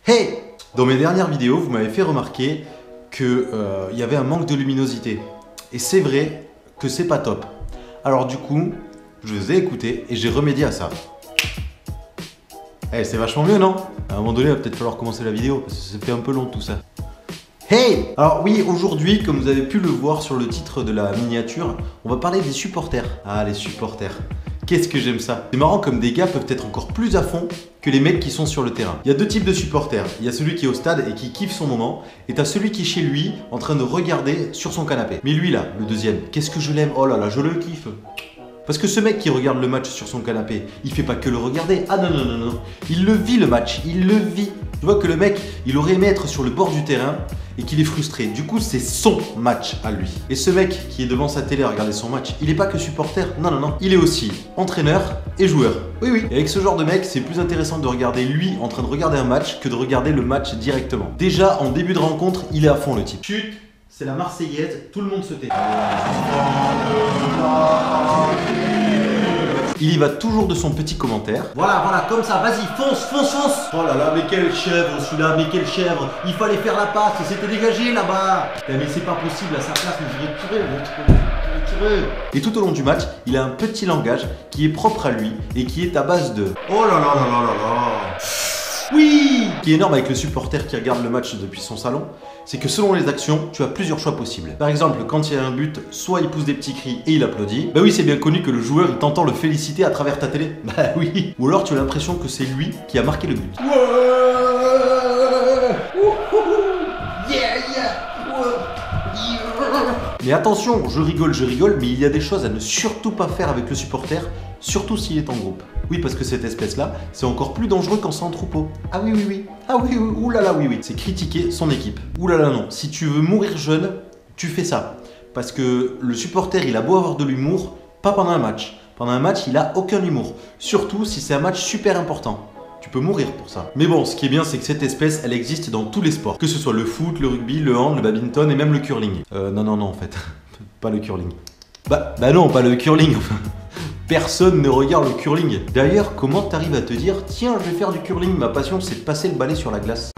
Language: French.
Hey! Dans mes dernières vidéos, vous m'avez fait remarquer qu'il y avait un manque de luminosité. Et c'est vrai que c'est pas top. Alors du coup, je vous ai écouté et j'ai remédié à ça. Eh, c'est vachement mieux, non? À un moment donné, il va peut-être falloir commencer la vidéo, parce que ça fait un peu long tout ça. Hey! Alors oui, aujourd'hui, comme vous avez pu le voir sur le titre de la miniature, on va parler des supporters. Ah, les supporters. Qu'est-ce que j'aime ça. C'est marrant comme des gars peuvent être encore plus à fond que les mecs qui sont sur le terrain. Il y a deux types de supporters. Il y a celui qui est au stade et qui kiffe son moment. Et t'as celui qui est chez lui en train de regarder sur son canapé. Mais lui là, le deuxième, qu'est-ce que je l'aime. Oh là là, je le kiffe. Parce que ce mec qui regarde le match sur son canapé, il fait pas que le regarder. Ah non, non, non, non. Il le vit le match, il le vit. Tu vois que le mec, il aurait aimé être sur le bord du terrain et qu'il est frustré. Du coup, c'est son match à lui. Et ce mec qui est devant sa télé à regarder son match, il est pas que supporter. Non, non, non. Il est aussi entraîneur et joueur. Oui, oui. Et avec ce genre de mec, c'est plus intéressant de regarder lui en train de regarder un match que de regarder le match directement. Déjà, en début de rencontre, il est à fond le type. Chut, c'est la Marseillaise, tout le monde se tait. Il y va toujours de son petit commentaire. Voilà, voilà, comme ça, vas-y, fonce, fonce, fonce. Oh là là, mais quelle chèvre celui-là, mais quelle chèvre. Il fallait faire la passe, il s'était dégagé là-bas. Mais c'est pas possible, à sa place, mais je vais tirer. Et tout au long du match, il a un petit langage qui est propre à lui et qui est à base de oh là là là là là là. Oui! Ce qui est énorme avec le supporter qui regarde le match depuis son salon, c'est que selon les actions, tu as plusieurs choix possibles. Par exemple, quand il y a un but, soit il pousse des petits cris et il applaudit. Bah oui, c'est bien connu que le joueur, il t'entend le féliciter à travers ta télé. Bah oui. Ou alors tu as l'impression que c'est lui qui a marqué le but. Mais attention, je rigole, mais il y a des choses à ne surtout pas faire avec le supporter, surtout s'il est en groupe. Oui, parce que cette espèce-là, c'est encore plus dangereux quand c'est en troupeau. Ah oui, oui, oui. Ah oui, oui, oulala, oui, oui. C'est critiquer son équipe. Oulala, non. Si tu veux mourir jeune, tu fais ça. Parce que le supporter, il a beau avoir de l'humour, pas pendant un match. Pendant un match, il a aucun humour. Surtout si c'est un match super important. Tu peux mourir pour ça. Mais bon, ce qui est bien, c'est que cette espèce, elle existe dans tous les sports. Que ce soit le foot, le rugby, le hand, le badminton et même le curling. Non, non, non, en fait. Pas le curling. Bah non, pas le curling, enfin. Personne ne regarde le curling. D'ailleurs, comment t'arrives à te dire « Tiens, je vais faire du curling, ma passion, c'est de passer le balai sur la glace. »